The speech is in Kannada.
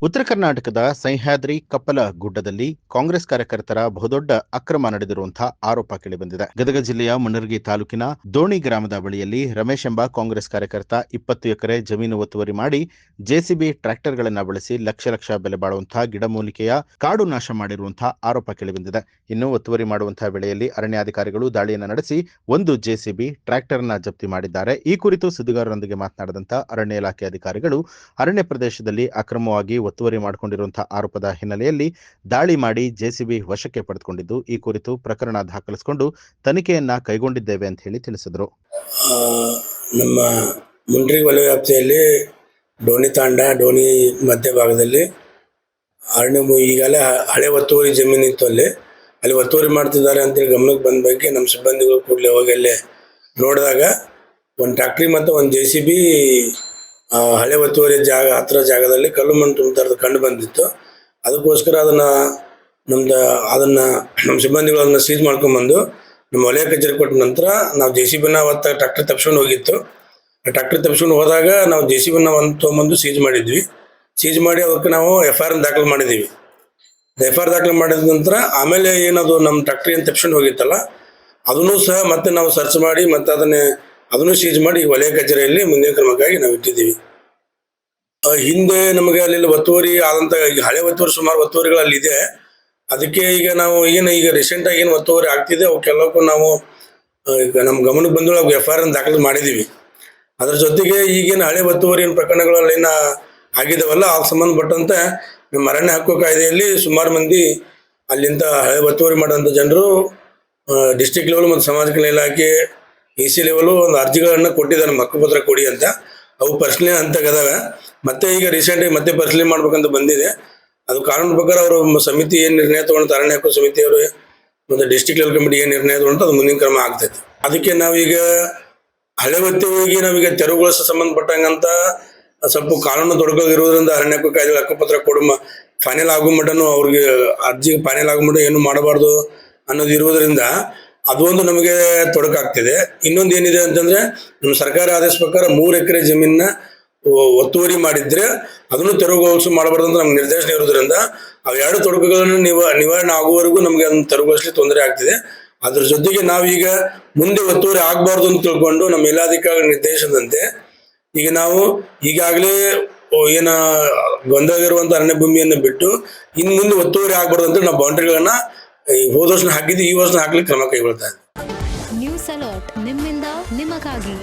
ಉತ್ತರ ಕರ್ನಾಟಕದ ಸಹ್ಯಾದ್ರಿ ಕಪ್ಪಲ ಗುಡ್ಡದಲ್ಲಿ ಕಾಂಗ್ರೆಸ್ ಕಾರ್ಯಕರ್ತರ ಬಹುದೊಡ್ಡ ಅಕ್ರಮ ನಡೆದಿರುವಂತಹ ಆರೋಪ ಕೇಳಿಬಂದಿದೆ. ಗದಗ ಜಿಲ್ಲೆಯ ಮುನ್ನರ್ಗಿ ತಾಲೂಕಿನ ದೋಣಿ ಗ್ರಾಮದ ಬಳಿಯಲ್ಲಿ ರಮೇಶ್ ಎಂಬ ಕಾಂಗ್ರೆಸ್ ಕಾರ್ಯಕರ್ತ 20 ಎಕರೆ ಜಮೀನು ಒತ್ತುವರಿ ಮಾಡಿ ಜೆಸಿಬಿ ಟ್ರ್ಯಾಕ್ಟರ್ಗಳನ್ನು ಬಳಸಿ ಲಕ್ಷ ಬೆಲೆ ಬಾಳುವಂತಹ ಗಿಡಮೂಲಿಕೆಯ ಕಾಡು ನಾಶ ಮಾಡಿರುವಂತಹ ಆರೋಪ ಕೇಳಿಬಂದಿದೆ. ಇನ್ನು ಒತ್ತುವರಿ ಮಾಡುವಂತಹ ವೇಳೆಯಲ್ಲಿ ಅರಣ್ಯಾಧಿಕಾರಿಗಳು ದಾಳಿಯನ್ನು ನಡೆಸಿ ಒಂದು ಜೆಸಿಬಿ ಟ್ರ್ಯಾಕ್ಟರ್ನ ಜಪ್ತಿ ಮಾಡಿದ್ದಾರೆ. ಈ ಕುರಿತು ಸುದ್ದಿಗಾರರೊಂದಿಗೆ ಮಾತನಾಡಿದಂತ ಅರಣ್ಯ ಇಲಾಖೆ ಅಧಿಕಾರಿಗಳು ಅರಣ್ಯ ಪ್ರದೇಶದಲ್ಲಿ ಅಕ್ರಮವಾಗಿ ಒತ್ತುವರಿ ಮಾಡಿಕೊಂಡಿರುವಂತಹ ಆರೋಪದ ಹಿನ್ನೆಲೆಯಲ್ಲಿ ದಾಳಿ ಮಾಡಿ ಜೆಸಿಬಿ ವಶಕ್ಕೆ ಪಡೆದುಕೊಂಡಿದ್ದು, ಈ ಕುರಿತು ಪ್ರಕರಣ ದಾಖಲಿಸಿಕೊಂಡು ತನಿಖೆಯನ್ನ ಕೈಗೊಂಡಿದ್ದೇವೆ ಅಂತ ಹೇಳಿ ತಿಳಿಸಿದರು. ನಮ್ಮ ಮುಂಡ್ರಿ ವಲಯ ವ್ಯಾಪ್ತಿಯಲ್ಲಿ ಡೋಣಿ ತಾಂಡ ಡೋಣಿ ಮಧ್ಯಭಾಗದಲ್ಲಿ ಅರಣ್ಯ ಈಗಲೇ ಹಳೆ ಒತ್ತುವರಿ ಜಮೀನಿತ್ತು. ಅಲ್ಲಿ ಒತ್ತುವರಿ ಮಾಡ್ತಿದ್ದಾರೆ ಅಂತೇಳಿ ಗಮನಕ್ಕೆ ಬಂದ ಬಗ್ಗೆ ನಮ್ಮ ಸಿಬ್ಬಂದಿಗಳು ಕೂಡಲೇ ಹೋಗಿ ಅಲ್ಲಿ ನೋಡಿದಾಗ ಒಂದು ಟ್ರ್ಯಾಕ್ಟ್ರಿ ಮತ್ತು ಒಂದು ಜೆಸಿಬಿ ಹಳೆ ಒತ್ತುವರಿ ಹತ್ತಿರ ಜಾಗದಲ್ಲಿ ಕಲ್ಲು ಮಣ್ಣು ತುಂಬ್ತಾರದು ಕಂಡು ಬಂದಿತ್ತು. ಅದಕ್ಕೋಸ್ಕರ ನಮ್ಮ ಸಿಬ್ಬಂದಿಗಳು ಅದನ್ನು ಸೀಜ್ ಮಾಡ್ಕೊಂಡ್ಬಂದು ನಮ್ಮ ವಲಯ ಕಚೇರಿ ಕೊಟ್ಟ ನಂತರ ನಾವು ಜೆಸಿಬಿನ ಅವತ್ತು ಟ್ರ್ಯಾಕ್ಟರ್ ತಪ್ಪಿಸ್ಕೊಂಡು ಹೋಗಿತ್ತು. ಆ ಟ್ರ್ಯಾಕ್ಟರ್ ತಪ್ಪಿಸ್ಕೊಂಡು ಹೋದಾಗ ನಾವು ಜೆಸಿಬಿನ ತೊಗೊಂಬಂದು ಸೀಜ್ ಮಾಡಿದ್ವಿ. ಸೀಜ್ ಮಾಡಿ ಅದಕ್ಕೆ ನಾವು FIR ದಾಖಲು ಮಾಡಿದ್ದೀವಿ. FIR ದಾಖಲು ಮಾಡಿದ ನಂತರ ಆಮೇಲೆ ಏನದು ನಮ್ಮ ಟ್ರ್ಯಾಕ್ಟ್ರಿ ಏನು ತಪ್ಪಿಸ್ಕೊಂಡು ಹೋಗಿತ್ತಲ್ಲ ಅದನ್ನು ಸಹ ಮತ್ತೆ ನಾವು ಸರ್ಚ್ ಮಾಡಿ ಮತ್ತೆ ಅದನ್ನು ಸೀಜ್ ಮಾಡಿ ವಲಯ ಕಚೇರಿಯಲ್ಲಿ ಮುಂದಿನ ಕ್ರಮಕ್ಕಾಗಿ ನಾವು ಇಟ್ಟಿದ್ದೀವಿ. ಹಿಂದೆ ನಮಗೆ ಅಲ್ಲಿ ಒತ್ತುವರಿ ಆದಂಥ ಹಳೆ ಒತ್ತುವರಿ ಸುಮಾರು ಒತ್ತುವರಿಗಳು ಅಲ್ಲಿದೆ. ಅದಕ್ಕೆ ಈಗ ನಾವು ಈಗ ರೀಸೆಂಟಾಗಿ ಏನು ಒತ್ತುವರಿ ಆಗ್ತಿದೆ ಅವಕ್ಕೆಲ್ಲಕ್ಕೂ ನಾವು ಈಗ ನಮ್ಮ ಗಮನಕ್ಕೆ ಬಂದು ನಾವು FIR ದಾಖಲು ಮಾಡಿದ್ದೀವಿ. ಅದರ ಜೊತೆಗೆ ಈಗೇನು ಹಳೆ ಒತ್ತುವರಿ ಪ್ರಕರಣಗಳಲ್ಲೇನ ಆಗಿದಾವಲ್ಲ ಅದಕ್ಕೆ ಸಂಬಂಧಪಟ್ಟಂತೆ ನಮ್ಮ ಅರಣ್ಯ ಹಕ್ಕು ಕಾಯ್ದೆಯಲ್ಲಿ ಸುಮಾರು ಮಂದಿ ಅಲ್ಲಿಂದ ಹಳೆ ಒತ್ತುವರಿ ಮಾಡೋಂಥ ಜನರು ಡಿಸ್ಟ್ರಿಕ್ಟ್ ಲೆವೆಲ್ ಮತ್ತು ಸಮಾಜ ಕಲ್ಯಾಣ ಇಲಾಖೆ EC ಲೆವೆಲು ಒಂದು ಅರ್ಜಿಗಳನ್ನು ಕೊಟ್ಟಿದ್ದಾರೆ, ನಮ್ಮ ಹಕ್ಕುಪತ್ರ ಕೊಡಿ ಅಂತ. ಅವು ಪರಿಶೀಲನೆ ಹಂತಗದಾವೆ. ಮತ್ತೆ ಈಗ ರೀಸೆಂಟಾಗಿ ಮತ್ತೆ ಪರಿಶೀಲನೆ ಮಾಡ್ಬೇಕಂತ ಬಂದಿದೆ. ಅದು ಕಾನೂನು ಪ್ರಕಾರ ಅವರು ಸಮಿತಿ ಏನು ನಿರ್ಣಯ ತಗೊಂಡು ಅರಣ್ಯ ಹಕ್ಕು ಸಮಿತಿಯವರು ಮತ್ತು ಡಿಸ್ಟ್ರಿಕ್ಟ್ ಲೆವೆಲ್ ಕಮಿಟಿ ಏನು ನಿರ್ಣಯ ತಗೊಂಡು ಅದು ಮುಂದಿನ ಕ್ರಮ ಆಗ್ತೈತೆ. ಅದಕ್ಕೆ ನಾವೀಗ ಹಳೆ ಒತ್ತುವರಿಗೆ ನಾವೀಗ ತೆರವುಗೊಳಿಸ ಸಂಬಂಧಪಟ್ಟಂಗಂತ ಸ್ವಲ್ಪ ಕಾನೂನು ತೊಡಕೋದಿರೋದ್ರಿಂದ ಅರಣ್ಯ ಹಕ್ಕು ಕಾಯ್ದೆ ಹಕ್ಕುಪತ್ರ ಫೈನಲ್ ಆಗೋ ಮಟ್ಟನು ಅವ್ರಿಗೆ ಅರ್ಜಿ ಫೈನಲ್ ಆಗೋ ಮಟ್ಟ ಏನು ಮಾಡಬಾರ್ದು ಅನ್ನೋದು ಇರೋದ್ರಿಂದ ಅದು ಒಂದು ನಮಗೆ ತೊಡಕಾಗ್ತಿದೆ. ಇನ್ನೊಂದು ಏನಿದೆ ಅಂತಂದ್ರೆ ನಮ್ಮ ಸರ್ಕಾರ ಆದೇಶ ಪ್ರಕಾರ 3 ಎಕರೆ ಜಮೀನನ್ನ ಒತ್ತುವರಿ ಮಾಡಿದ್ರೆ ಅದನ್ನು ತೆರವುಗೊಳಿಸಿ ಮಾಡಬಾರ್ದು ಅಂತ ನಮ್ಗೆ ನಿರ್ದೇಶನ ಇರೋದ್ರಿಂದ ಅವೆರಡು ತೊಡಕುಗಳನ್ನು ನಿವಾರಣೆ ಆಗುವವರೆಗೂ ನಮಗೆ ಅದನ್ನು ತೆರವುಗೊಳಿಸಲಿ ತೊಂದರೆ ಆಗ್ತಿದೆ. ಅದ್ರ ಜೊತೆಗೆ ನಾವೀಗ ಮುಂದೆ ಒತ್ತುವರಿ ಆಗಬಾರ್ದು ಅಂತ ತಿಳ್ಕೊಂಡು ನಮ್ಮ ಮೇಲಾಧಿಕಾರಿ ನಿರ್ದೇಶನದಂತೆ ಈಗ ನಾವು ಈಗಾಗಲೇ ಏನ ಗೊಂದಲಿರುವಂಥ ಅರಣ್ಯ ಭೂಮಿಯನ್ನು ಬಿಟ್ಟು ಇನ್ನು ಮುಂದೆ ಒತ್ತುವರಿ ಆಗಬಾರ್ದು ಅಂತ ನಾವು ಬೌಂಡ್ರಿಗಳನ್ನ ಹೋದ ವರ್ಷ ಹಾಕಿದ್ದು ಈ ವರ್ಷ ಹಾಕ್ಲಿಕ್ಕೆ ಕ್ರಮ ಕೈಗೊಳ್ತಾ ಇದ್ದೀವಿ. ನ್ಯೂಸ್ ಅಲರ್ಟ್ ನಿಮ್ಮಿಂದ ನಿಮಗಾಗಿ.